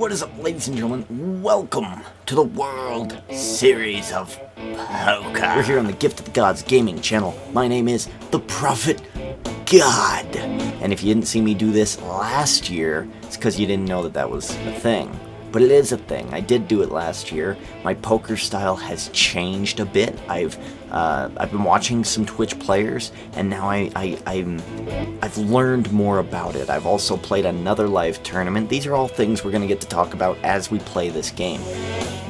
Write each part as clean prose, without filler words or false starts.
What is up, ladies and gentlemen? Welcome to the World Series of Poker. We're here on the Gift of the Gods gaming channel. My name is the Prophet God. And if you didn't see me do this last year, it's because you didn't know that that was a thing. But it is a thing. I did do it last year. My poker style has changed a bit. I've been watching some Twitch players, and now I've learned more about it. I've also played another live tournament. These are all things we're going to get to talk about as we play this game.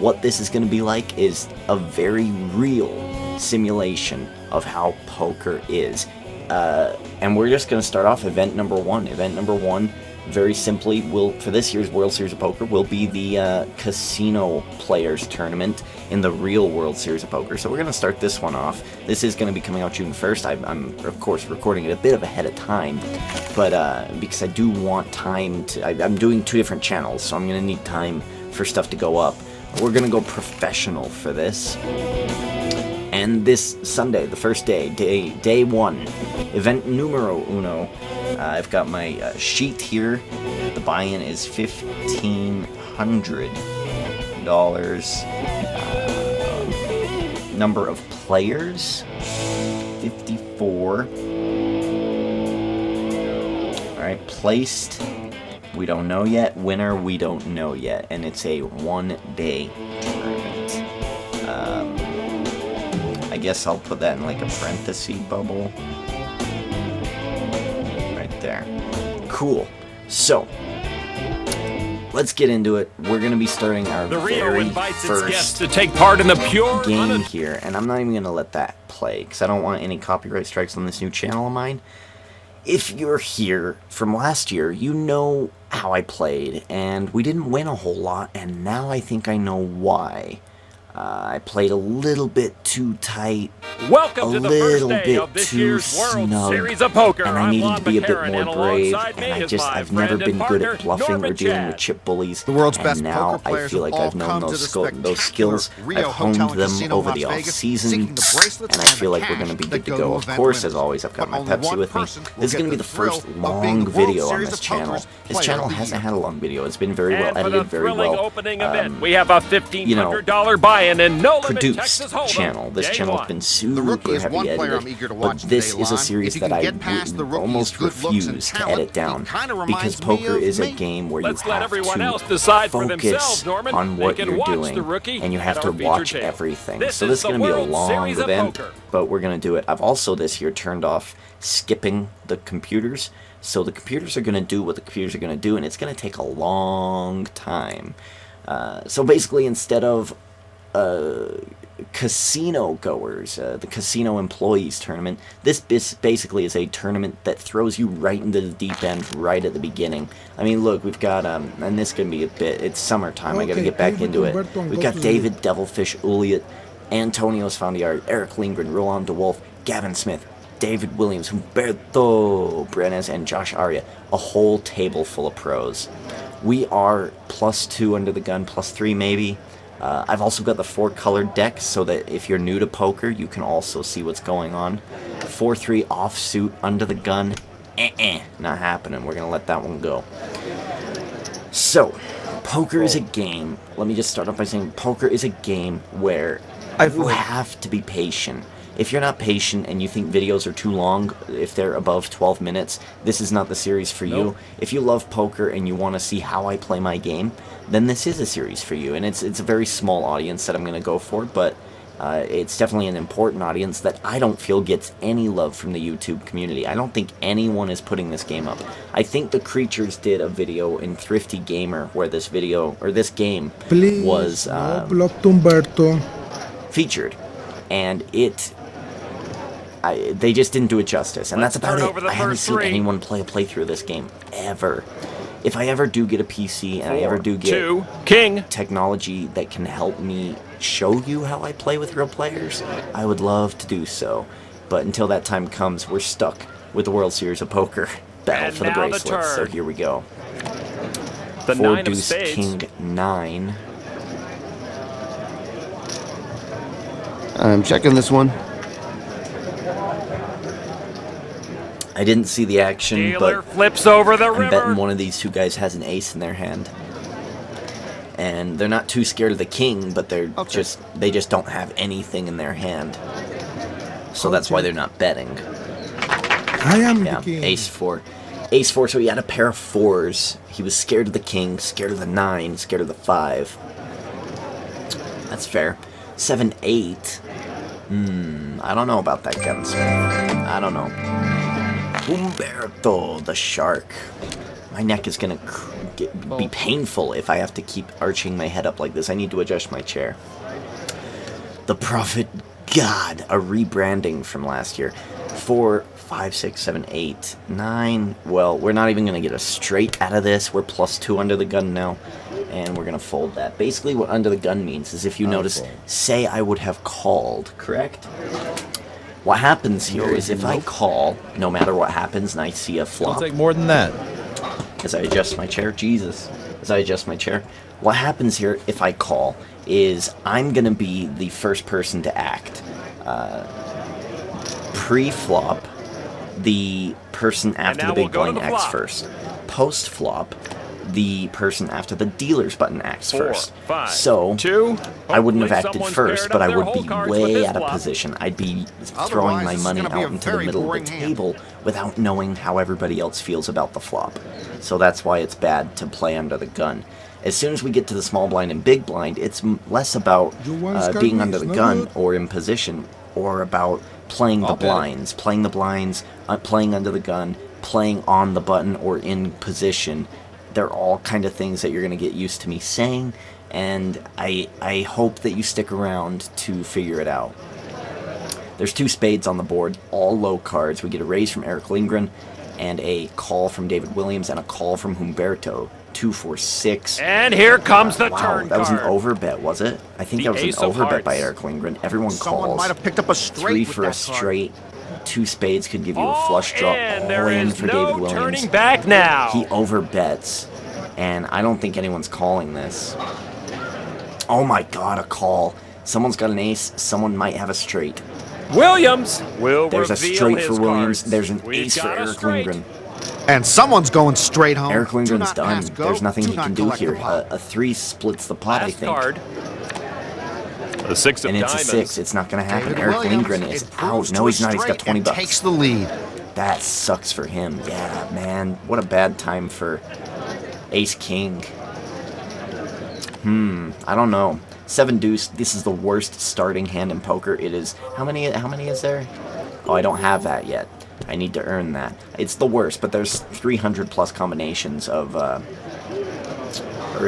What this is going to be like is a very real simulation of how poker is. And we're just going to start off event number one. Event number one, very simply, for this year's World Series of Poker, will be the Casino Players Tournament in the real World Series of Poker. So we're going to start this one off. This is going to be coming out June 1st. I'm, of course, recording it a bit of ahead of time, but because I do want time to... I'm doing two different channels, so I'm going to need time for stuff to go up. We're going to go professional for this. And this Sunday, the first day one, event numero uno, I've got my sheet here. The buy-in is $1,500. Number of players, 54. Alright, placed, we don't know yet. Winner, we don't know yet. And it's a one-day tournament. I guess I'll put that in like a parenthesis bubble. There. Cool. So, let's get into it. We're going to be starting our very first to take part in the pure game here, and I'm not even going to let that play because I don't want any copyright strikes on this new channel of mine. If you're here from last year, you know how I played, and we didn't win a whole lot, and now I think I know why. I played a little bit too tight, Welcome to the first day of this year's World Series of Poker. and I needed to be a bit more brave, and I've never been good at bluffing or dealing with chip bullies, the world's best and now poker I players feel like have I've known all those come to the skills, Rio I've honed Hotel and them Casino over Las the Vegas, off-season, seeking the bracelets and I feel like we're going to be good to go. Of course, as always, I've got my Pepsi with me. This is going to be the first long video on this channel. This channel hasn't had a long video. It's been very well edited, very well, we have a $1,500 buy-in and no limit produced channel. This channel's been super heavy edited, but this is a series that I almost refuse to edit down because poker is a game where you have to focus on what you're doing and you have to watch everything. So this is going to be a long event, but we're going to do it. I've also this year turned off skipping the computers, so the computers are going to do what the computers are going to do, and it's going to take a long time. So basically, instead of casino goers, the casino employees tournament, this basically is a tournament that throws you right into the deep end right at the beginning. I mean, look, we've got and this can be a bit, it's summertime, I gotta get back into it. We've got David Devilfish Uliot, Antonio Sfandiari, Eric Lindgren, Roland DeWolf, Gavin Smith, David Williams, Humberto Brenes, and Josh Aria. A whole table full of pros. We are +2 under the gun, +3 maybe. I've also got the 4 colored deck so that if you're new to poker, you can also see what's going on. 4-3 offsuit under the gun. Not happening. We're going to let that one go. So, poker is a game. Let me just start off by saying poker is a game where you have to be patient. If you're not patient and you think videos are too long, if they're above 12 minutes, this is not the series for you. If you love poker and you want to see how I play my game, then this is a series for you. And it's a very small audience that I'm going to go for, but it's definitely an important audience that I don't feel gets any love from the YouTube community. I don't think anyone is putting this game up. I think the Creatures did a video in Thrifty Gamer where this game was featured, and they just didn't do it justice, and that's about it. I haven't seen anyone play a playthrough of this game, ever. If I ever do get a PC, and I ever do get technology that can help me show you how I play with real players, I would love to do so. But until that time comes, we're stuck with the World Series of Poker. Battle for the Bracelets, so here we go. The 4 Deuce King 9. I'm checking this one. I didn't see the action, but flips over the I'm river. betting one of these two guys has an ace in their hand. And they're not too scared of the king, but they just don't have anything in their hand. So that's why they're not betting. I am the king. Ace 4. Ace 4, so he had a pair of 4s. He was scared of the king, scared of the 9, scared of the 5. That's fair. 7, 8. I don't know about that gunsmith. I don't know. Humberto, the shark. My neck is going to be painful if I have to keep arching my head up like this. I need to adjust my chair. The Prophet God, a rebranding from last year. 4, 5, 6, 7, 8, 9. Well, we're not even going to get a straight out of this. We're +2 under the gun now. And we're going to fold that. Basically, what under the gun means is if you notice, say I would have called, correct? What happens here is if I call, no matter what happens, and I see a flop. It'll take more than that. As I adjust my chair, Jesus. As I adjust my chair. What happens here if I call is I'm going to be the first person to act. Pre-flop, the person after the big blind acts first. Post-flop, the person after the dealer's button acts first. So, I wouldn't have acted first, but I would be way out of position. I'd be throwing my money out into the middle of the table without knowing how everybody else feels about the flop. So that's why it's bad to play under the gun. As soon as we get to the small blind and big blind, it's less about being under the gun or in position, or about playing the blinds, playing under the gun, playing on the button or in position. They're all kind of things that you're going to get used to me saying, and I hope that you stick around to figure it out. There's 2 spades on the board, all low cards. We get a raise from Eric Lindgren, and a call from David Williams, and a call from Humberto. 2, 4, 6. And here comes the turn that was an card. overbet, was it? I think that was an overbet by Eric Lindgren. Everyone calls. Might have picked up a straight 3 for a straight. 2 spades could give you a flush draw. All in for David Williams. Turning back now. He overbets, and I don't think anyone's calling this. Oh my God, a call. Someone's got an ace. Someone might have a straight. Williams will There's a reveal straight his for Williams. cards. There's an We've ace for got a Eric straight. Lindgren. And someone's going straight home. Eric Lindgren's done. Pass, There's nothing he can do collect the here. pot. A 3 splits the pot, I Last think. card. The 6 of And it's diamonds. a 6. It's not going to happen. David Eric Williams Lindgren is improves out. to No, a he's not. He's got straight 20 and bucks. takes the lead. That sucks for him. Yeah, man. What a bad time for Ace King. I don't know. 7 deuce. This is the worst starting hand in poker. It is. How many is there? Oh, I don't have that yet. I need to earn that. It's the worst, but there's 300 plus combinations of, or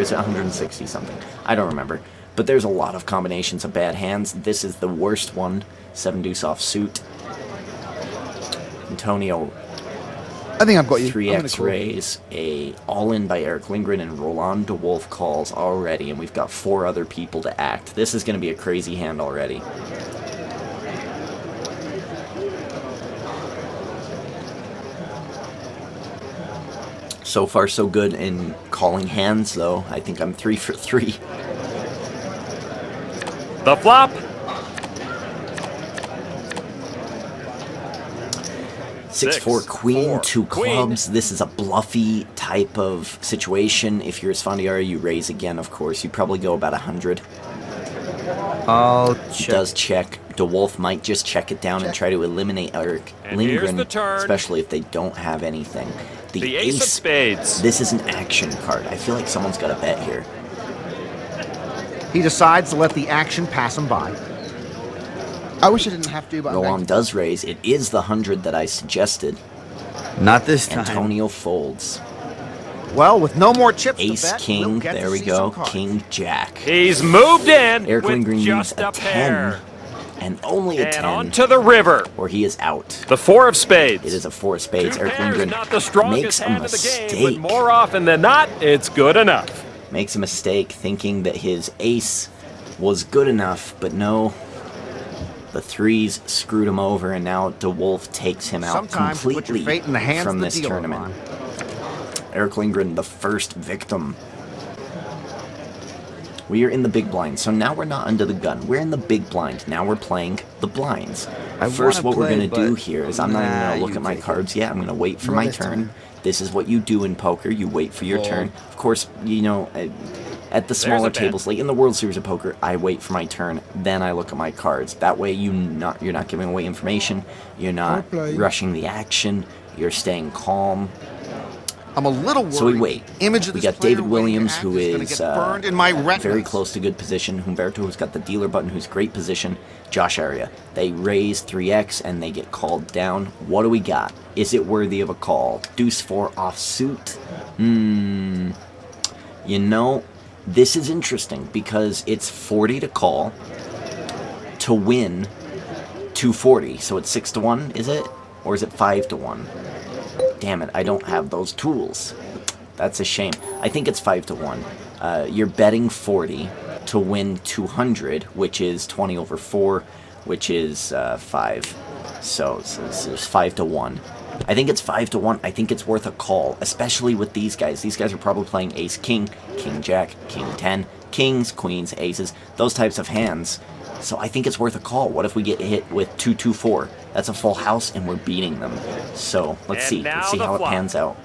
is it 160 something? I don't remember. But there's a lot of combinations of bad hands. This is the worst one. 7 deuce offsuit. Antonio. I think I've got you. 3x raise, a all-in by Eric Lindgren, and Roland DeWolf calls already, and we've got 4 other people to act. This is going to be a crazy hand already. So far, so good in calling hands, though. I think I'm 3 for 3. The flop. 6-4 queen, 4, 2 queen. clubs. This is a bluffy type of situation. If you're Esfandiari, you raise again, of course. You probably go about 100. I'll He check. does check. DeWolf might just check it down and try to eliminate Eric And here's Lindgren, the turn. especially if they don't have anything. The ace of spades. This is an action card. I feel like someone's got a bet here. He decides to let the action pass him by. I wish I didn't have to, but Roland does raise. It is the 100 that I suggested. Not this time. Antonio folds. well, with no more chips Ace, to bet, king, we'll get there to we see go. some cards. King, jack. He's moved in Eric with Lindgren needs just a a 10, pair. and only a And 10, on to the river. or he is out. The 4 of spades. It is a 4 of spades. 2 Eric pairs, Lindgren not the strongest makes a hand of the game, mistake. but more often than not, it's good enough. Makes a mistake thinking that his ace was good enough, but no. The 3s screwed him over, and now DeWolf takes him out Sometimes you put your completely fate in the hands from of the this dealer, tournament. Ron. Eric Lindgren, the first victim. We are in the big blind, so now we're not under the gun. We're in the big blind. Now we're playing the blinds. First, wanna what we're play, going to do but here is I'm not even going to look at my cards yet. I'm going to wait for my turn. This is what you do in poker. You wait for your turn. Of course, you know, At the smaller tables, like in the World Series of Poker, I wait for my turn, then I look at my cards. That way you're not giving away information, you're not rushing the action, you're staying calm. I'm a little worried. So we wait. Image of We this got David player Williams, who waiting to is act gonna get burned in my retinas. very close to good position. Humberto, who's got the dealer button, who's great position. Josh Aria. They raise 3x and they get called down. What do we got? Is it worthy of a call? Deuce 4 offsuit? You know, this is interesting because it's 40 to call to win 240. So it's 6 to 1, is it? Or is it 5 to 1? Damn it, I don't have those tools. That's a shame. I think it's 5 to 1. You're betting 40 to win 200, which is 20 over 4, which is 5. So it's 5 to 1. I think it's 5 to 1. I think it's worth a call, especially with these guys. These guys are probably playing ace king, king jack, king 10, kings, queens, aces, those types of hands. So I think it's worth a call. What if we get hit with 2-2-4? That's a full house and we're beating them. So let's see. Let's see how it pans out.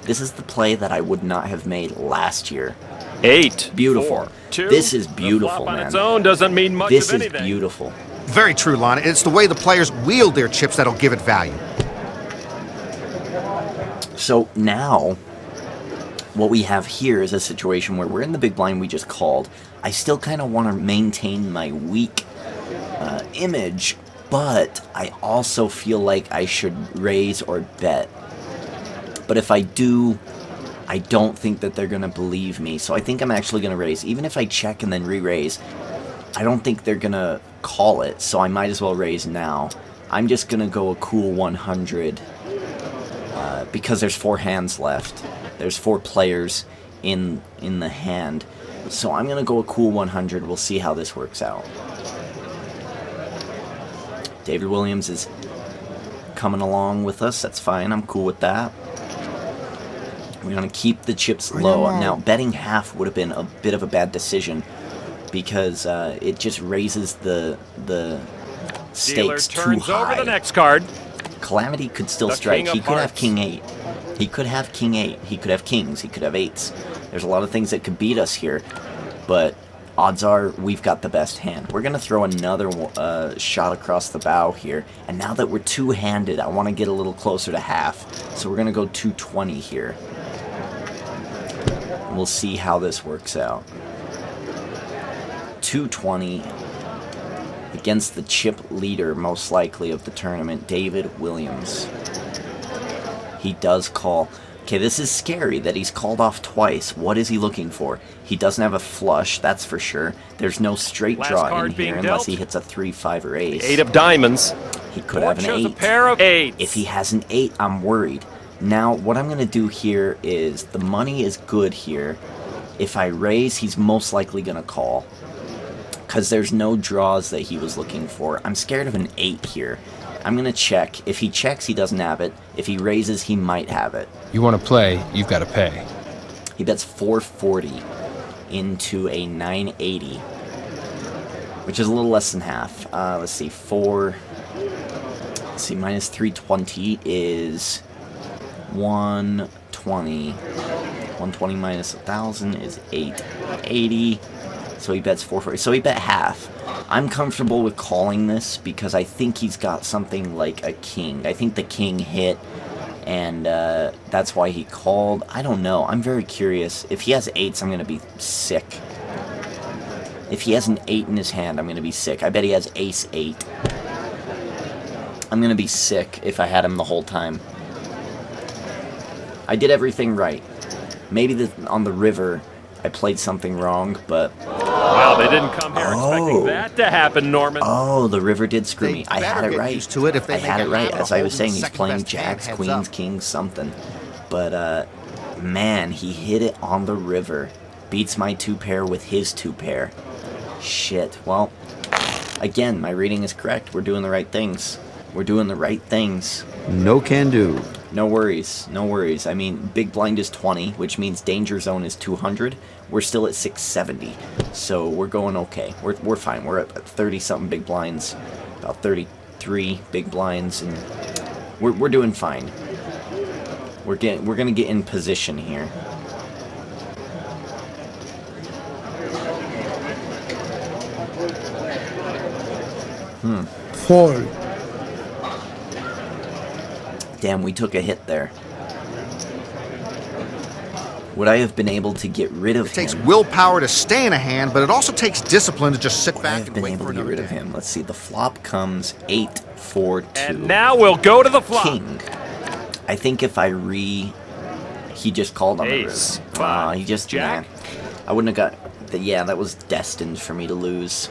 This is the play that I would not have made last year. 8. Beautiful. 4, 2. This is beautiful, on man. its own doesn't mean much This of is anything. beautiful. Very true, Lon. It's the way the players wield their chips that'll give it value. So now, what we have here is a situation where we're in the big blind we just called. I still kind of want to maintain my weak image, but I also feel like I should raise or bet. But if I do, I don't think that they're going to believe me. So I think I'm actually going to raise. Even if I check and then re-raise, I don't think they're going to call it. So I might as well raise now. I'm just going to go a cool 100 because there's 4 hands left. There's 4 players in the hand. So I'm going to go a cool 100. We'll see how this works out. David Williams is coming along with us. That's fine. I'm cool with that. We're going to keep the chips low. Now, betting half would have been a bit of a bad decision because it just raises the stakes too high. Over the next card. Calamity could still strike. He could have king 8. He could have king 8. He could have kings. He could have 8s. There's a lot of things that could beat us here, but odds are we've got the best hand. We're going to throw another shot across the bow here, and now that we're two-handed, I want to get a little closer to half, so we're going to go 220 here. And we'll see how this works out. 220 against the chip leader, most likely, of the tournament, David Williams. He does call. Okay, this is scary that he's called off twice. What is he looking for? He doesn't have a flush, that's for sure. There's no straight draw in here unless he hits a 3, 5, or ace. 8 of diamonds. He could have an 8. A pair of 8s. If he has an 8, I'm worried. Now, what I'm going to do here is, the money is good here. If I raise, he's most likely going to call, because there's no draws that he was looking for. I'm scared of an 8 here. I'm going to check. If he checks, he doesn't have it. If he raises, he might have it. You want to play, you've got to pay. He bets 440 into a 980, which is a little less than half. Let's see, minus 320 is 120. 120 minus 1,000 is 880. So he bets 440. So he bet half. I'm comfortable with calling this because I think he's got something like a king. I think the king hit, and that's why he called. I don't know. I'm very curious. If he has 8s, I'm going to be sick. If he has an 8 in his hand, I'm going to be sick. I bet he has ace 8. I'm going to be sick if I had him the whole time. I did everything right. Maybe on the river I played something wrong, but... Wow, they didn't come here expecting that to happen, Norman. Oh, the river did screw me. I had it right. Used to it if they I had it right. As I was saying, he's second playing best jacks, hand, queens, heads up. kings, something. But, man, he hit it on the river. Beats my 2-pair with his 2-pair. Shit. Well, again, my reading is correct. We're doing the right things. We're doing the right things. No can do. No worries, no worries. I mean, big blind is 20, which means danger zone is 200. We're still at 670, so we're going okay. We're fine. We're at 30-something big blinds, about 33 big blinds, and we're doing fine. We're gonna get in position here. Fold. Damn, we took a hit there. Would I have been able to get rid of It takes him? willpower to stay in a hand, but it also takes discipline to just sit Would I back have and been wait able for to get another rid of day. him? Let's see. The flop comes 8, 4, 2. And now we'll go to the flop. King. I think if I he just called on the Ace, river. five, He just jack. I wouldn't have got. Yeah, that was destined for me to lose.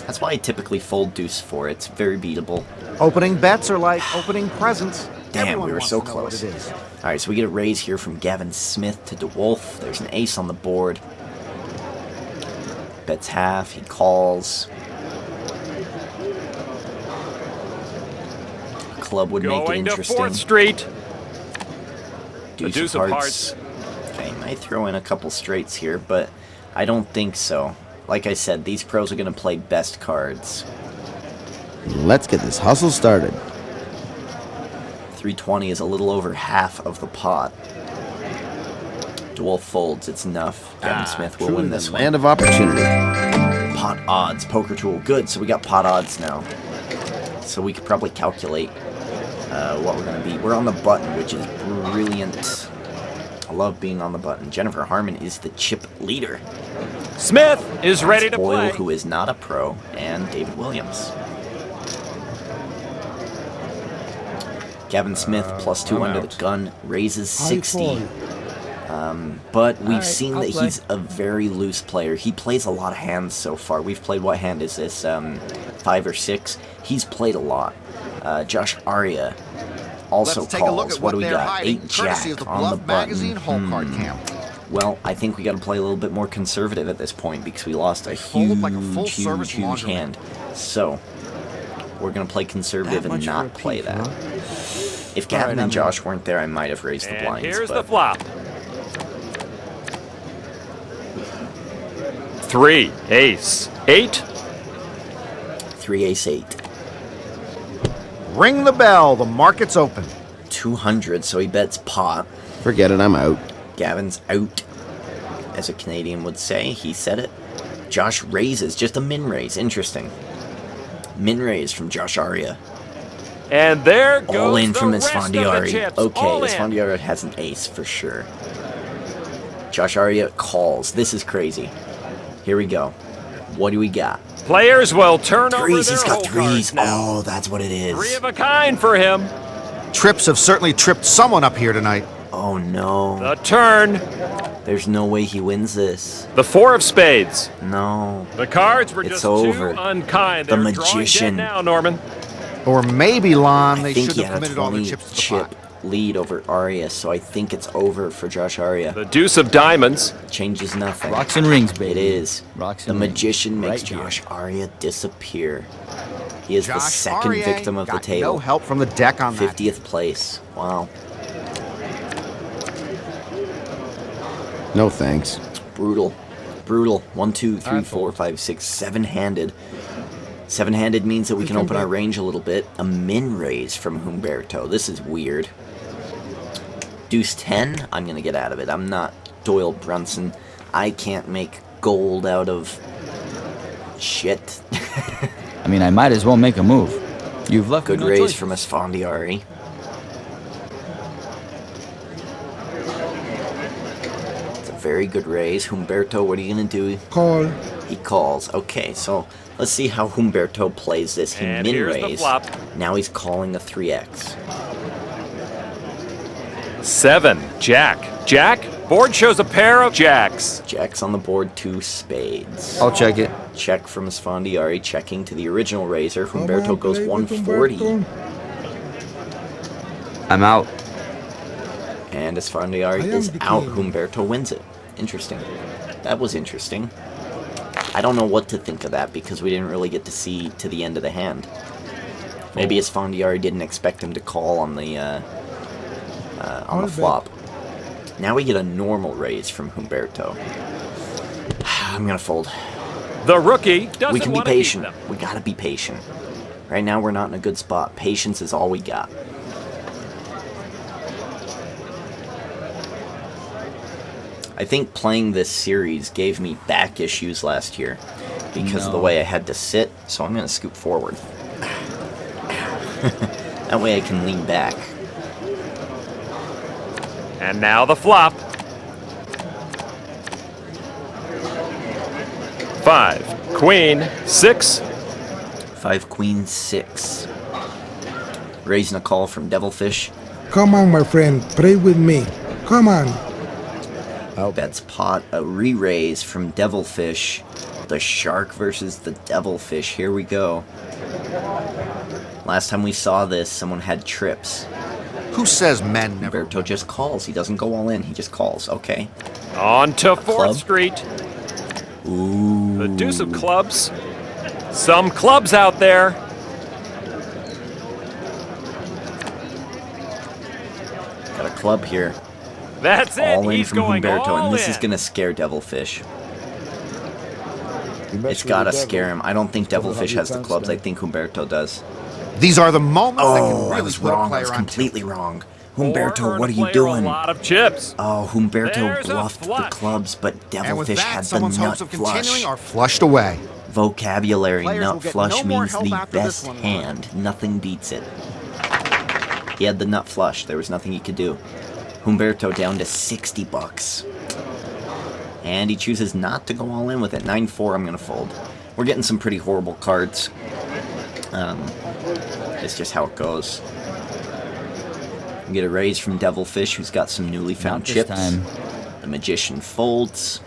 That's why I typically fold deuce 4. It's very beatable. Opening bets are like opening presents. Damn, Everyone we were wants so to know what close. it is. All right, so we get a raise here from Gavin Smith to DeWolf. There's an ace on the board. Bets half. He calls. Club would make it Going to interesting. 4th Street. The Deuce deuce of of hearts. hearts. Okay, might throw in a couple straights here, but I don't think so. Like I said, these pros are going to play best cards. Let's get this hustle started. 320 is a little over half of the pot. DeWolf folds, it's enough. Gavin Smith will win this Land one. of opportunity. Pot odds, poker tool. Good, so we got pot odds now. So we could probably calculate what we're going to be. We're on the button, which is brilliant. I love being on the button. Jennifer Harmon is the chip leader. Smith is ready to Boyle, play. who is not a pro, and David Williams. Gavin Smith plus 2 I'm under out. the gun raises I 60. fold. But we've Alright, seen I'll that play. he's a very loose player. He plays a lot of hands so far. We've played, what hand is this? 5 or 6? He's played a lot. Josh Aria also Let's take calls. a look at What what do we they're got? hiding, 8 courtesy jack of the on the Bluff button. Magazine Hole Card Cam. Well, I think we got to play a little bit more conservative at this point because we lost a Fold huge, like a full-service huge laundromat. hand. So, we're going to play conservative and not play that. If Gavin and Josh weren't there, I might have raised the And blinds. here's but the flop. 3, ace, 8. 3 ace 8. Ring the bell. The market's open. 200, so he bets pot. Forget it, I'm out. Gavin's out, as a Canadian would say. He said it. Josh raises, just a min raise. Interesting. Min raise from Josh Aria. And there goes All in the from rest of the Esfandiari. chips. Okay, All in. Esfandiari has an ace for sure. Josh Aria calls. This is crazy. Here we go. What do we got? Players will turn over Threes. their He's got hole threes. cards now. Oh, that's what it 3 is. of a kind for him. Trips have certainly tripped someone up here tonight. Oh no. The turn. There's no way he wins this. The 4 of spades. No. The cards were It's just over. too unkind. The They're drawing magician. dead now, Norman. Or maybe, Lon, I they think should he have had a committed all their 20 chips to the chip pot. lead over Aria, so I think it's over for Josh Aria. The deuce of diamonds. Changes nothing. Rocks and rings, baby. It is. Rocks The and rings. magician makes Right here. Josh Aria disappear. He is the Josh second Aria victim of the got table. No help from the deck on that. 50th place. Wow. No thanks. Brutal. Brutal. 1, 2, 3, I 4, fold. 5, 6, 7-handed. 7-handed means that we can open our range a little bit. A min raise from Humberto. This is weird. Deuce 10. I'm going to get out of it. I'm not Doyle Brunson. I can't make gold out of shit. I mean, I might as well make a move. You've left Good me no raise choices. from Esfandiari. It's a very good raise. Humberto, what are you going to do? Call. He calls. Okay, so let's see how Humberto plays this. He And min here's the raised. flop. Now he's calling a 3x. 7, jack. Jack. Board shows a pair of jacks. Jack's on the board, 2 spades. I'll check it. Check from Esfandiari, checking to the original raiser. Come Humberto on, goes play with 140. Humberto. I'm out. And I Esfandiari am is the out. king. Humberto wins it. Interesting. That was interesting. I don't know what to think of that because we didn't really get to see to the end of the hand. Maybe Esfandiari didn't expect him to call on the I'll bet. flop. Now we get a normal raise from Humberto. I'm gonna fold. The rookie doesn't We can be want to keep patient. them. We gotta be patient. Right now we're not in a good spot. Patience is all we got. I think playing this series gave me back issues last year. because of the way I had to sit, so I'm going to scoot forward. That way I can lean back. And now the flop. 5, queen, 6. 5, queen, 6. Raising a call from Devilfish. Come on, my friend, play with me. Come on. Bets pot, a re-raise from Devilfish. The shark versus the Devilfish. Here we go. Last time we saw this, someone had trips. Who says men never Humberto just calls. He doesn't go all in. He just calls. Okay. On to 4th club? Street. Ooh. The deuce of clubs. Some clubs out there. Got a club here. That's it. All in He's from going Humberto, all and this in. is gonna scare Devilfish. It's gotta scare him. I don't think Devilfish has the clubs. I think Humberto does. These are the moments that can Oh, really I was put a wrong. I player was on completely tilt. wrong. Or Humberto, earn what are a you player doing? A lot of chips. Oh, Humberto There's a bluffed the flush. clubs, but And with Devilfish that, had the someone's nut hopes of flush. continuing are flushed away. Vocabulary Players will nut get flush no more means help the after this best one. hand. Nothing beats it. He had the nut flush. There was nothing he could do. Humberto down to 60 bucks. And he chooses not to go all in with it. 9-4, I'm going to fold. We're getting some pretty horrible cards. It's just how it goes. We get a raise from Devilfish, who's got some newly found Not this chips. time. The Magician folds.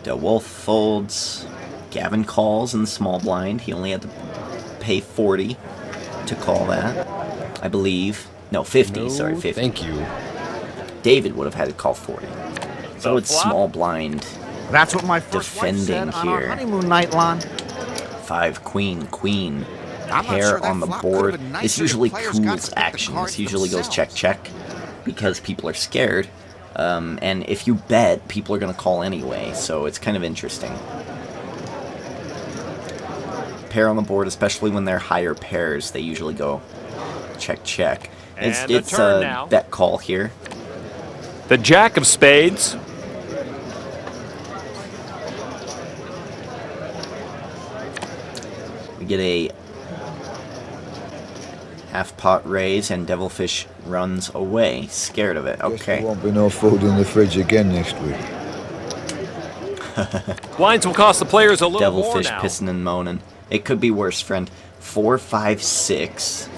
The Wolf folds. Gavin calls in the small blind. He only had to pay 40 to call that, I believe. No, 50, sorry, 50. Thank you. David would have had to call 40. So The it's flop? small blind. That's what my first wife Defending said on our here. honeymoon night, Lon. 5, queen, queen. I'm not Pair sure that on the flop board. could've been nicer This if usually players got to cools pick the action. cards This usually goes check, themselves. check. Because people are scared. And if you bet, people are going to call anyway. So it's kind of interesting. Pair on the board, especially when they're higher pairs, they usually go check, check. And a It's turn a now. bet call here. The jack of spades. We get a half pot raise, and Devilfish runs away, scared of it. Guess Okay. there won't be no food in the fridge again next week. Blinds will cost the players a little more Devilfish now. pissing and moaning. It could be worse, friend. 4, 5, 6.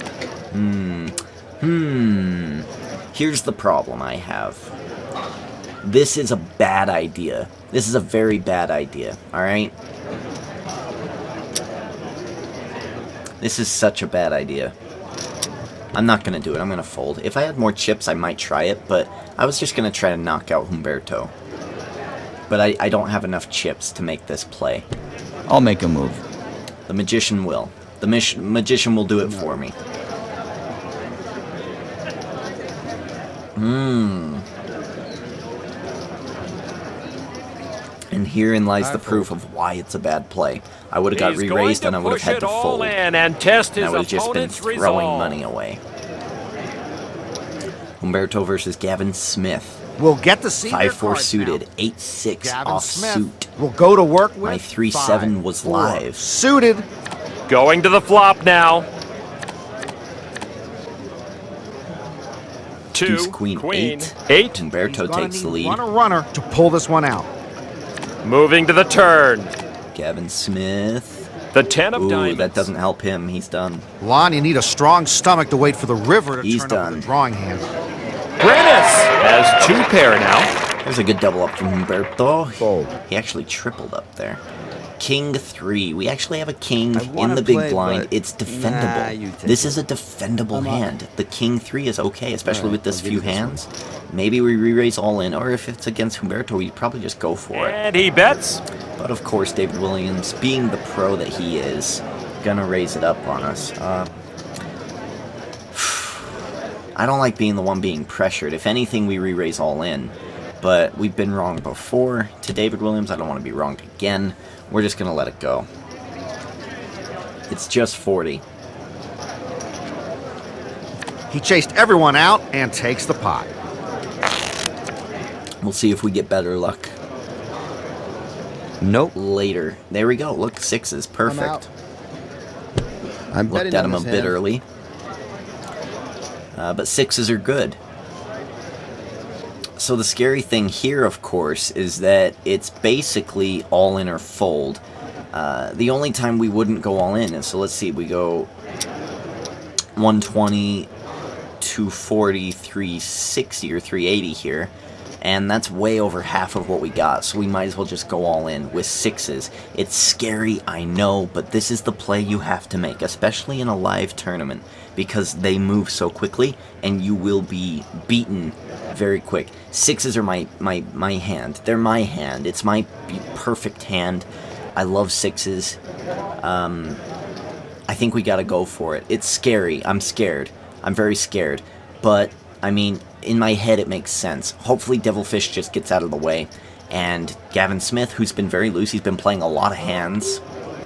Here's the problem I have. This is a bad idea. This is a very bad idea, alright? This is such a bad idea. I'm not going to do it. I'm going to fold. If I had more chips, I might try it, but I was just going to try to knock out Humberto. But I don't have enough chips to make this play. I'll make a move. The Magician will. The Magician will do it for me. And herein lies the proof of why it's a bad play. I would have got He's re-raised going and I would have push had it to all fold. in and test And his I would have just been opponent's throwing resolve. money away. Humberto versus Gavin Smith. We'll get to see their 5-4 cards suited, now. 8-6 Gavin off Smith suit. will go to work with My 3-7 was 5-4 live. Suited. Going to the flop now. 2, Deuce, queen, 8. 8. Humberto He's gonna takes the need lead. runner to pull this one out. Moving to the turn. Gavin Smith. The 10 of Ooh, diamonds. that doesn't help him. He's done. Lon, you need a strong stomach to wait for the river to He's turn over done. the drawing hand. Brennus has 2 pair now. There's a good double up from Humberto. Fold. He actually tripled up there. King 3. We actually have a king I in wanna the big play, blind. but- It's defendable. Nah, you take This it. is a defendable I'm on hand. The king 3 is okay, especially Alright, with this I'll give few you this one. hands. Maybe we re-raise all in, or if it's against Humberto, we probably just go for it. And he bets. But of course, David Williams, being the pro that he is, gonna raise it up on us. I don't like being the one being pressured. If anything, we re-raise all in. But we've been wrong before. To David Williams, I don't want to be wrong again. We're just gonna let it go. It's just 40. He chased everyone out and takes the pot. We'll see if we get better luck. Nope. later. There we go. Look, sixes. Perfect. I'm Looked betting at on him a this bit hand. early. But sixes are good. So the scary thing here, of course, is that it's basically all in or fold. The only time we wouldn't go all in is, so let's see, we go 120, 240, 360, or 380 here. And that's way over half of what we got, so we might as well just go all in with sixes. It's scary, I know, but this is the play you have to make, especially in a live tournament, because they move so quickly, and you will be beaten very quick. Sixes are my hand. They're my hand. It's my perfect hand. I love sixes. I think we gotta go for it. It's scary. I'm scared. I'm very scared. But, I mean, in my head it makes sense. Hopefully Devilfish just gets out of the way. And Gavin Smith, who's been very loose, he's been playing a lot of hands,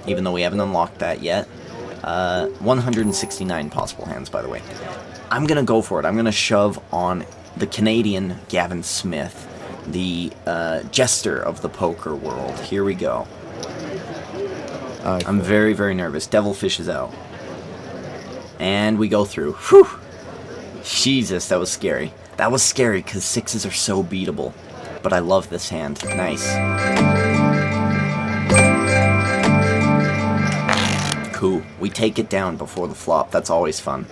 even though we haven't unlocked that yet. 169 possible hands, by the way. I'm gonna go for it. I'm gonna shove on the Canadian Gavin Smith, the jester of the poker world. Here we go. I'm very, very nervous. Devilfish is out. And we go through. Whew! Jesus, that was scary. That was scary because sixes are so beatable. But I love this hand. Nice. Cool. We take it down before the flop. That's always fun.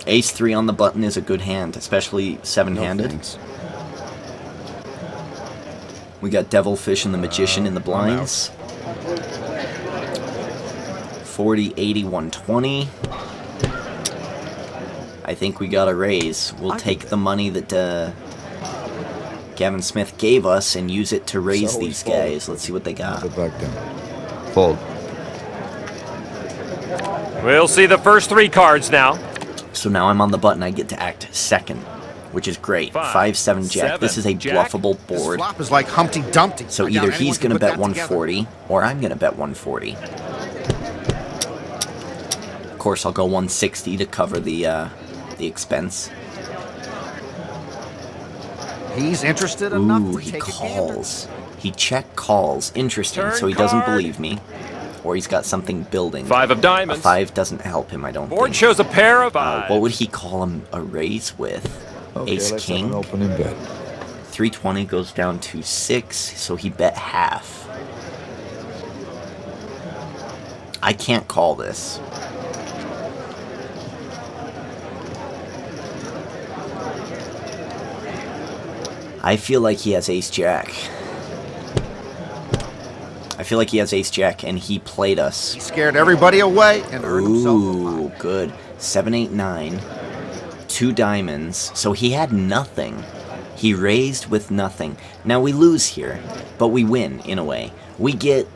Ace 3 on the button is a good hand, especially seven-handed. No, We got Devilfish and the Magician in the blinds. 40, 80, 120. I think we got a raise. We'll take the money that Gavin Smith gave us and use it to raise these guys. Let's see what they got. Put it back down. Fold. We'll see the first three cards now. So now I'm on the button. I get to act second, which is great. 5-7 jack. This is a bluffable This board. flop is like Humpty Dumpty. So I doubt either anyone he's can going to put bet that together. 140, or I'm going to bet 140. Of course, I'll go 160 to cover the expense. He's interested enough Ooh, to he take calls. He check calls. Interesting. Turn So he doesn't card. believe me, or he's got something building. 5 of A diamonds. 5 doesn't help him, I don't Board think. shows a pair of fives. What would he call him a raise with? Okay, Ace let's have king. an opening bet. 320 goes down to 6, so he bet half. I can't call this. I feel like he has ace-jack. I feel like he has ace-jack, and he played us. He scared everybody away and earned himself a Ooh, pot. good. 7, 8, 9. 2 diamonds. So he had nothing. He raised with nothing. Now we lose here, but we win, in a way. We get...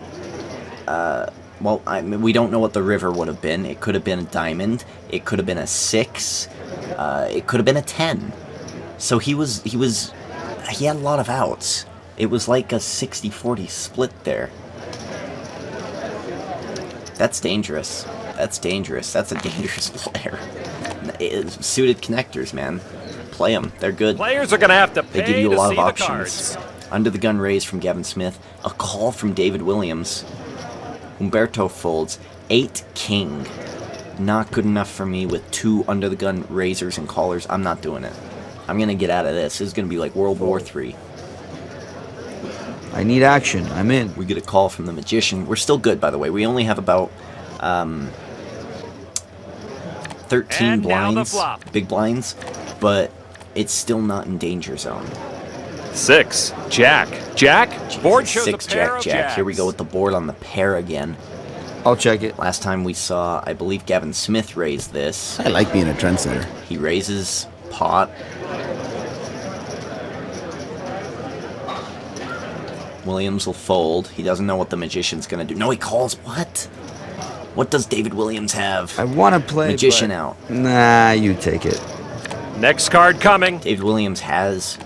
well, I mean, we don't know what the river would have been. It could have been a diamond. It could have been a 6. It could have been a 10. So he had a lot of outs. It was like a 60-40 split there. That's dangerous. That's dangerous. That's a dangerous player. Suited connectors, man. Play them. They're good. Players are going to have to pay They give you a to lot see of the options. cards. Under the gun raise from Gavin Smith. A call from David Williams. Humberto folds. 8 king. Not good enough for me with 2 under the gun raisers and callers. I'm not doing it. I'm going to get out of this. This is going to be like World War III. I need action. I'm in. We get a call from the Magician. We're still good, by the way. We only have about 13 And now the blinds, flop. big blinds, but it's still not in danger zone. 6, jack. Jack, board shows 6 a pair jack of jack. jacks. Here we go with the board on the pair again. I'll check it. Last time we saw, I believe Gavin Smith raised this. I like being a trendsetter. He raises pot. Williams will fold. He doesn't know what the Magician's gonna do. No, he calls. What? What does David Williams have? I want to play. Magician but- out. Nah, you take it. Next card coming. David Williams has,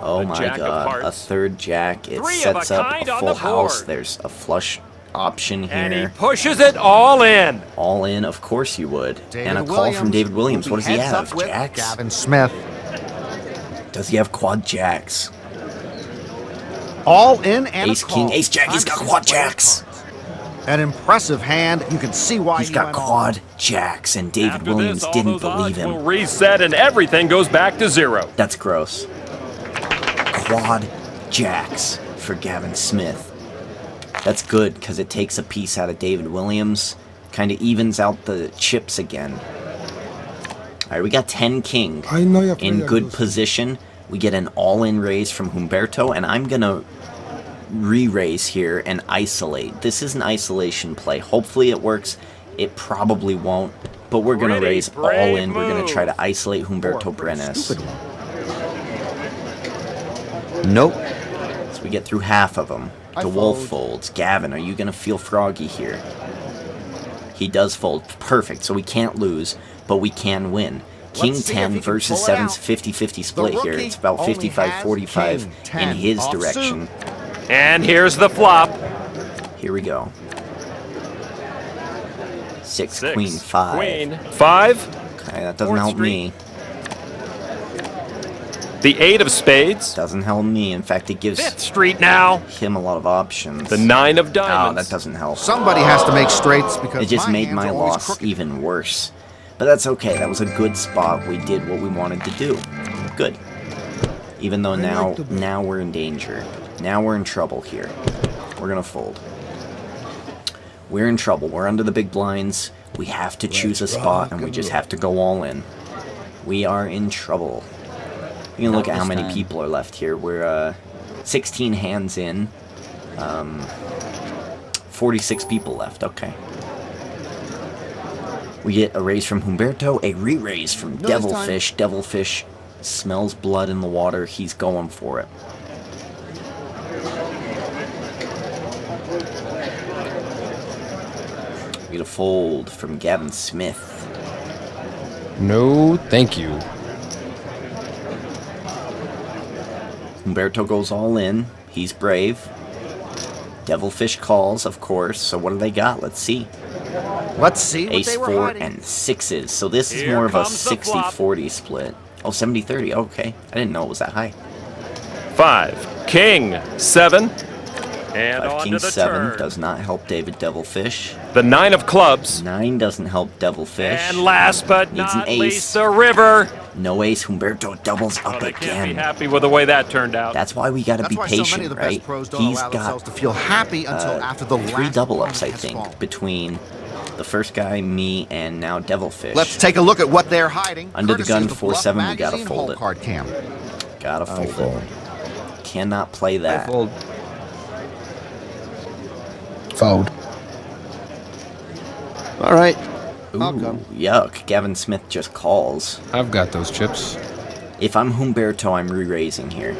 oh A my jack of god, a hearts. third jack. It 3 of sets a up kind a on full the house. board. There's a flush option And he here. pushes it all in. All in, of course you would. David And a call from Williams David Williams. will What be does he heads have? up with Jacks? Gavin Smith. Does he have quad jacks? All in and Ace, a king, call. ace, jack. He's got Time to quad play the jacks. cards. An impressive hand. You can see why He's he got went all quad jacks, and David After Williams this, all didn't those believe odds will him. reset and everything goes back to zero. That's gross. Quad jacks for Gavin Smith. That's good, because it takes a piece out of David Williams. Kind of evens out the chips again. Alright, we got 10 king in good position. We get an all-in raise from Humberto, and I'm going to re-raise here and isolate. This is an isolation play. Hopefully it works. It probably won't, but we're going to raise all in. We're going to try to isolate Humberto Brenes. Nope. So we get through half of them. DeWolf folds. Gavin, are you going to feel froggy here? He does fold. Perfect. So we can't lose, but we can win. King 10 versus 7's 50-50 split here. It's about 55-45 in his direction. And here's the flop. Here we go. 6, queen 5. Queen 5. Okay, that doesn't help me. The 8 of spades. Doesn't help me. In fact, it gives 5th street now. him a lot of options. The 9 of Oh, diamonds. that doesn't help. Somebody has to make straights because It just made hands my are always loss crooked. even worse. But that's okay. That was a good spot. We did what we wanted to do. Good. Even though now we're in danger. Now we're in trouble here. We're going to fold. We're in trouble. We're under the big blinds. We have to choose a spot, and we just have to go all in. We are in trouble. You can look at how many people are left here. We're 16 hands in. 46 people left. Okay. We get a raise from Humberto, a re-raise from Devilfish. Devilfish smells blood in the water. He's going for it. We get a fold from Gavin Smith. No, thank you. Humberto goes all in. He's brave. Devilfish calls, of course. So what do they got? Let's see. Let's see what Ace they were 4 hiding. and 6s. So this is Here more of a comes the flop. 60-40 split. Oh, 70-30. Okay. I didn't know it was that high. 5. King 7. And 5 on King to the 7 turn. does not help David Devilfish. The 9 of clubs. 9 doesn't help Devilfish. And last but Needs an not ace. least, the river. No ace. Humberto doubles up They can't be again. happy with the way that turned out. That's why we got to That's be why so many of patient, the right? best pros don't He's allow themselves got to feel happy until after the 3 last double pawn ups, I has think, fallen. between the first guy, me, and now Devilfish. Let's take a look at what they're hiding. Under the courtesy gun, of the 4-7, Bluff we gotta Magazine fold hole it. Card cam. Gotta I fold fold. it. Cannot play that. Fold. All right. Ooh, I'll come. yuck. Gavin Smith just calls. I've got those chips. If I'm Humberto, I'm re-raising here.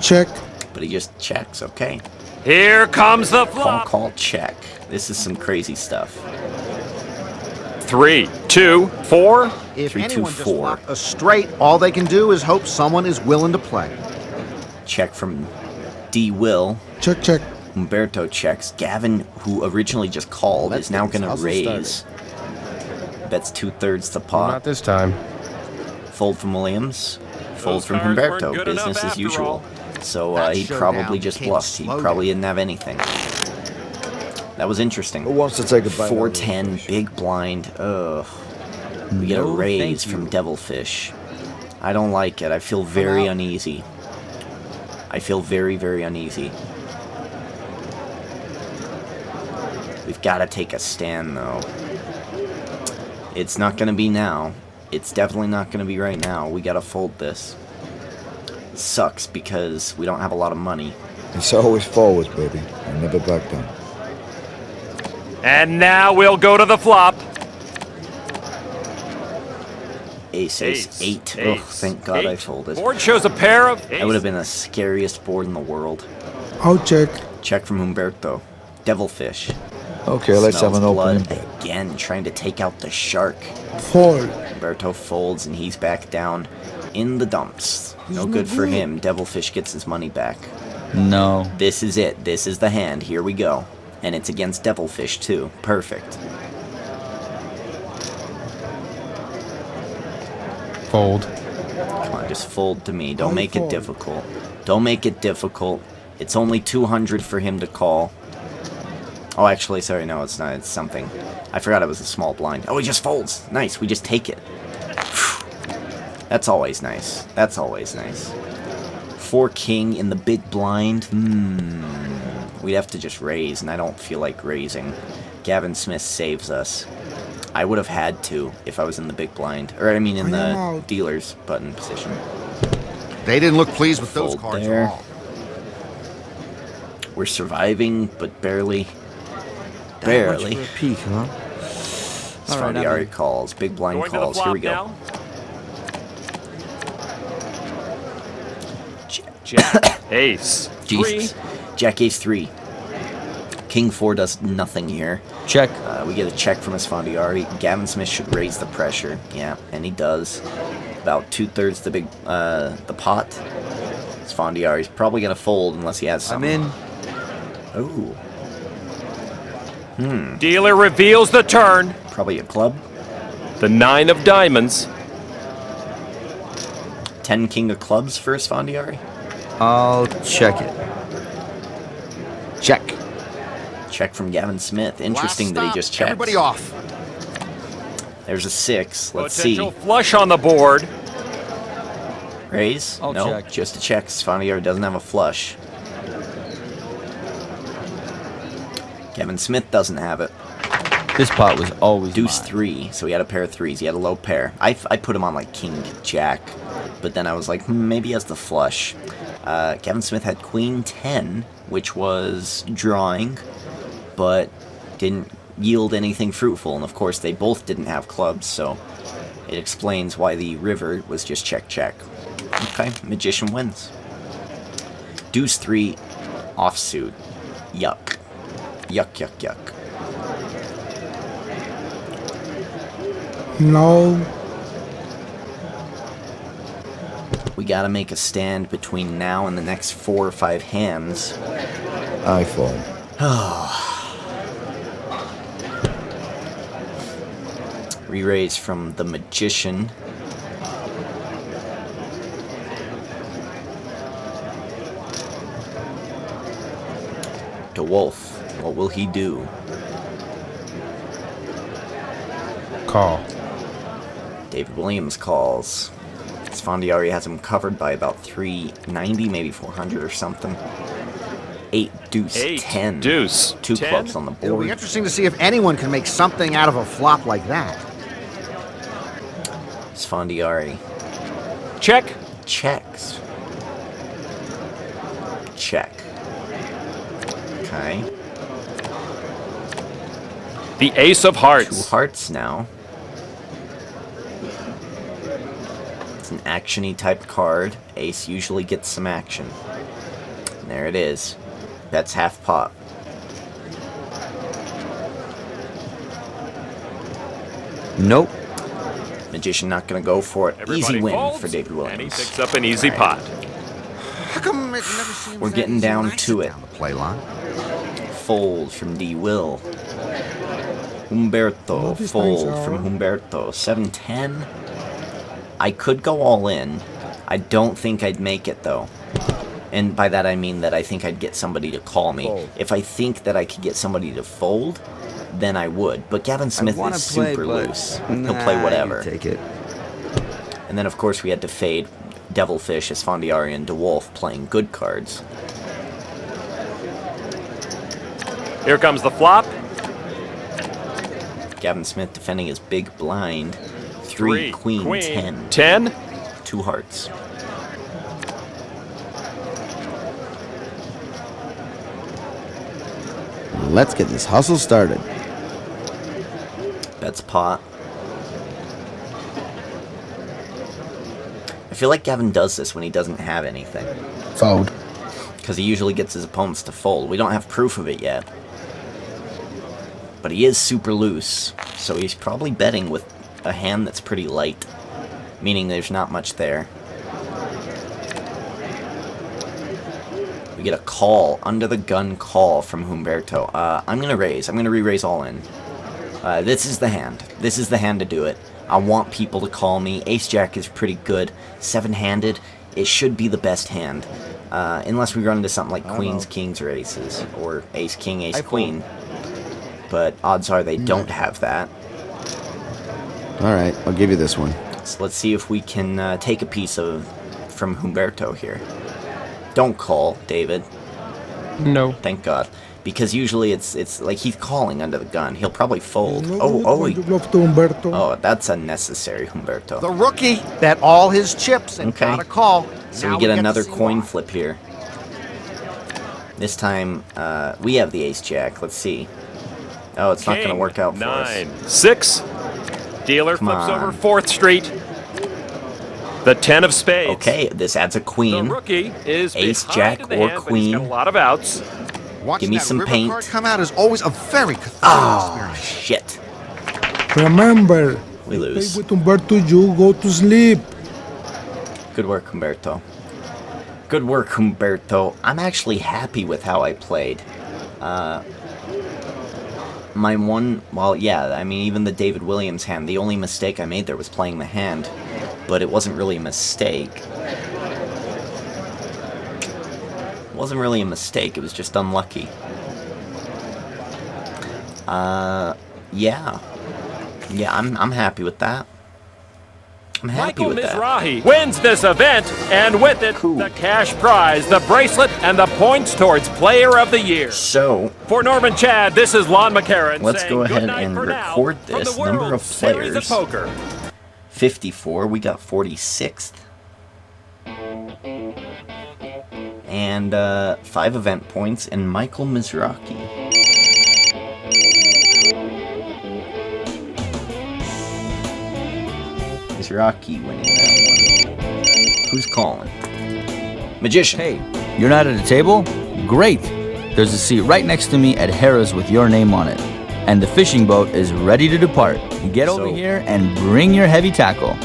Check. But he just checks, okay. Here comes the Call, flop. call, check. This is some crazy stuff. 3, 2, 4. If 3, 2, anyone just 4. flopped a straight, all they can do is hope someone is willing to play. Check from D. Will. Check, check. Humberto checks. Gavin, who originally just called, is now going to hustle raise. Bets 2/3 the Not pot. this time. Fold from Williams. Fold Those from cards weren't Humberto. good Business enough as after usual. all. So That he showdown probably just came bluffed. He slow probably down. didn't have anything. That was interesting. Who wants to take a bite? 4-10, big blind. Ugh. We get a No, raise thank from you. Devilfish. I don't like it. I feel very uneasy. I feel very, very uneasy. We've got to take a stand, though. It's not going to be now. It's definitely not going to be right now. We got to fold this. Sucks because we don't have a lot of money. It's always forwards, baby. I never back down. And now we'll go to the flop. Ace, ace, 8. Ugh, thank God I folded. Board shows a pair of That would have been the scariest board in the world. I'll check. Check from Humberto. Devilfish. Okay, let's have Smells an opening blood bet. again, trying to take out the shark. Fold. Humberto folds and he's back down in the dumps. No good for him. Devilfish gets his money back. No. This is it. This is the hand. Here we go. And it's against Devilfish too. Perfect. Fold. Come on. Just fold to me. Don't make it difficult. Don't make it difficult. It's only 200 for him to call. Oh, actually, sorry, no, it's not. It's something. I forgot it was a small blind. Oh, he just folds. Nice, we just take it. That's always nice. That's always nice. 4 king in the big blind. We'd have to just raise, and I don't feel like raising. Gavin Smith saves us. I would have had to if I was in the big blind. Or, I mean, in the dealer's button position. They didn't look pleased with those Fold cards there. at all. We're surviving, but barely. Barely. Much for a peek, huh? Sfandiari calls. Big blind Going to the calls. Here flop we go. now. Jack. Ace. Jesus. Jack Ace 3. King 4 does nothing here. Check. We get a check from Sfandiari. Gavin Smith should raise the pressure. Yeah, and he does. About 2/3 the big, the pot. Sfandiari's probably gonna fold unless he has something. I'm in. Ooh. Dealer reveals the turn. Probably a club. The 9 of diamonds. 10 king of clubs for Sfandiari. I'll check it. Check. Check from Gavin Smith. Interesting Last that he stop. just checks. Everybody off. There's a 6. Let's Potential see. flush on the board. Raise? I'll no, check. just a check. Sfandiari doesn't have a flush. Gavin Smith doesn't have it. This pot was always Deuce mine. 3, so he had a pair of 3s. He had a low pair. I put him on like King Jack, but then I was like, maybe he has the flush. Gavin Smith had Queen 10, which was drawing, but didn't yield anything fruitful. And of course, they both didn't have clubs, so it explains why the river was just check. Okay, Magician wins. Deuce 3, offsuit. Yuck. Yuck. No. We gotta make a stand between now and the next 4 or 5 hands. I fold. Re-raise from the Magician. DeWolf, what will he do? Call. David Williams calls. Sfandiari has him covered by about 390, maybe 400 or something. 8 deuce 8 10. deuce 2 10. clubs on the It'll be board. interesting to see if anyone can make something out of a flop like that. Sfandiari Check. checks. Check. Okay. The ace of 2 hearts. hearts now. It's an action-y type card. Ace usually gets some action. And there it is. That's half pot. Nope. Magician not gonna go for it. Everybody Easy win folds, for David and he Williams. picks up an easy pot. How come it never seems We're that getting easy down when I to sit it. down the play line? Fold from D. Will. Humberto. Love these Fold things, from Aura. Humberto. 7-10. I could go all in. I don't think I'd make it though. And by that I mean that I think I'd get somebody to call me. Fold. If I think that I could get somebody to fold, then I would. But Gavin Smith wanna is play, super but loose. He'll play whatever. Take it. And then of course we had to fade Devilfish, Sfandiari, and DeWolf playing good cards. Here comes the flop. Gavin Smith defending his big blind. 3, Queen, 10. 10. 2 hearts. Let's get this hustle started. Bets pot. I feel like Gavin does this when he doesn't have anything. Fold. Because he usually gets his opponents to fold. We don't have proof of it yet. But he is super loose. So he's probably betting with a hand that's pretty light. Meaning there's not much there. We get a call, under the gun call from Humberto. I'm going to raise. I'm going to re-raise all in. This is the hand. This is the hand to do it. I want people to call me. Ace-Jack is pretty good. 7-handed, it should be the best hand. Unless we run into something like Queens, Kings, or Aces. Or Ace-King, Ace-Queen. But odds are they don't have that. Alright, I'll give you this one. So let's see if we can take a piece from Humberto here. Don't call, David. No. Thank God. Because usually it's like he's calling under the gun. He'll probably fold. Oh, that's unnecessary, Humberto. The rookie bet all his chips and Okay. got a call. So Now we get to another see coin why. flip here. This time, we have the ace-jack. Let's see. Oh, it's not going to work out for us. 9-6. Dealer Come flips on. over 4th Street. The 10 of spades. Okay, this adds a The queen. rookie is Ace, behind jack, in the or hand, but he's got queen. a lot of outs. Watching Give me that some river paint. card come out is always a very cathartic Oh, experience. shit. Remember, We lose. play with Humberto, you go to sleep. Good work, Humberto. Good work, Humberto. I'm actually happy with how I played. My one, well, yeah, I mean, even the David Williams hand, the only mistake I made there was playing the hand, but it wasn't really a mistake. It wasn't really a mistake, it was just unlucky. Yeah. Yeah, I'm happy with that. I'm happy Michael with that. Mizrahi wins this event, and with it, Cool. the cash prize, the bracelet, and the points towards Player of the Year. So, For Norman Chad, this is Lon McCarran. Let's saying go ahead good night and for now record from this. the Number World of Series of players. Poker. 54, we got 46th. And 5 event points, and Michael Mizrahi. Mizrahi winning that one. Who's calling? Magician. Hey, you're not at a table? Great! There's a seat right next to me at Harrah's with your name on it. And the fishing boat is ready to depart. Get over So- here and bring your heavy tackle.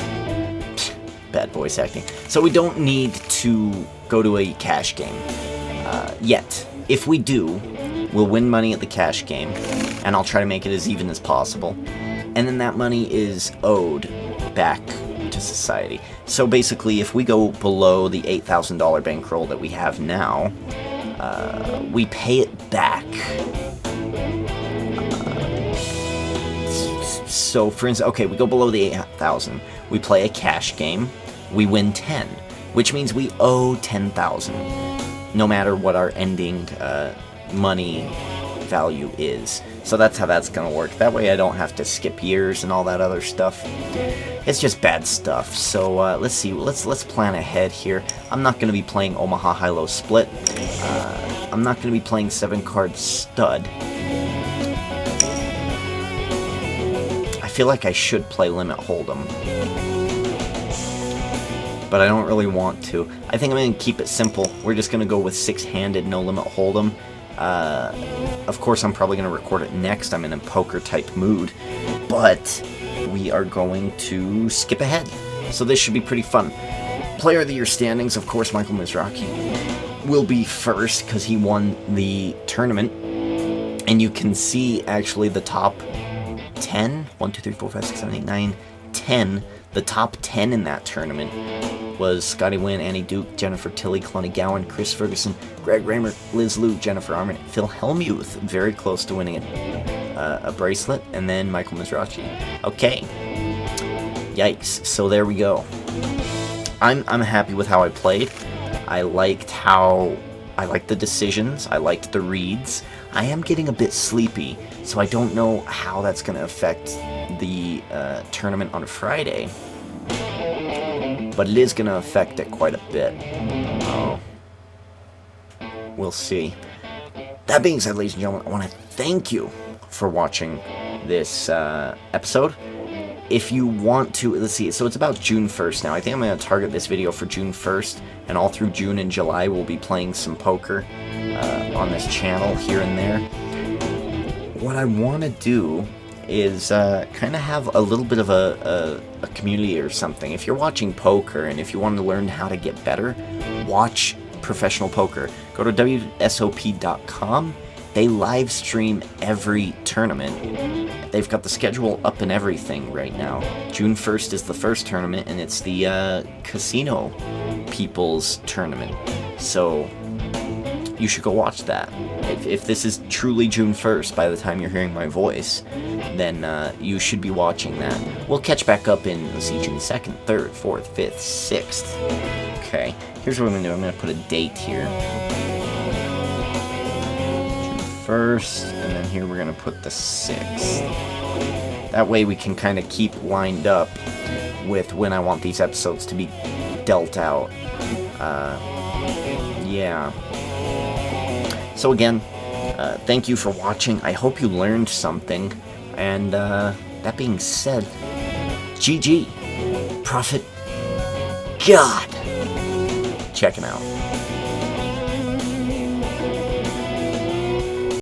Bad voice acting. So we don't need to go to a cash game yet. If we do, we'll win money at the cash game, and I'll try to make it as even as possible. And then that money is owed back to society. So basically, if we go below the $8,000 bankroll that we have now, we pay it back. So, for instance, okay, we go below the 8,000. We play a cash game. We win 10, which means we owe 10,000, no matter what our ending money value is. So that's how that's gonna work. That way I don't have to skip years and all that other stuff. It's just bad stuff. So let's see. Let's plan ahead here. I'm not gonna be playing Omaha High-Low Split. I'm not gonna be playing 7-card stud. I feel like I should play Limit Hold'em, but I don't really want to. I think I'm going to keep it simple. We're just going to go with 6-handed, no Limit Hold'em. Of course, I'm probably going to record it next. I'm in a poker-type mood, but we are going to skip ahead. So this should be pretty fun. Player of the Year standings, of course, Michael Mizrahi will be first because he won the tournament. And you can see, actually, the top 10, 1, 2, 3, 4, 5, 6, 7, 8, 9, 10. The top 10 in that tournament was Scotty Wynn, Annie Duke, Jennifer Tilly, Clonny Gowan, Chris Ferguson, Greg Raymer, Liz Liu, Jennifer Armin, Phil Hellmuth, very close to winning it, a bracelet, and then Michael Mizrahi. Okay. Yikes. So there we go. I'm happy with how I played. I liked the decisions. I liked the reads. I am getting a bit sleepy, so I don't know how that's going to affect the tournament on Friday. But it is going to affect it quite a bit. Oh. We'll see. That being said, ladies and gentlemen, I want to thank you for watching this episode. If you want to, let's see, so it's about June 1st now. I think I'm going to target this video for June 1st, and all through June and July we'll be playing some poker on this channel here and there. What I want to do is kind of have a little bit of a community or something. If you're watching poker and if you want to learn how to get better, watch professional poker. Go to WSOP.com. They live stream every tournament they've got the schedule up and everything right now. June 1st is the first tournament, and it's the Casino People's Tournament. So you should go watch that. If this is truly June 1st by the time you're hearing my voice, then you should be watching that. We'll catch back up in, let's see, June 2nd, 3rd, 4th, 5th, 6th. Okay, here's what I'm going to do. I'm going to put a date here. June 1st, and then here we're going to put the 6th. That way we can kind of keep lined up with when I want these episodes to be dealt out. Yeah. So again, thank you for watching. I hope you learned something. And that being said, GG. Prophet God. Check him out.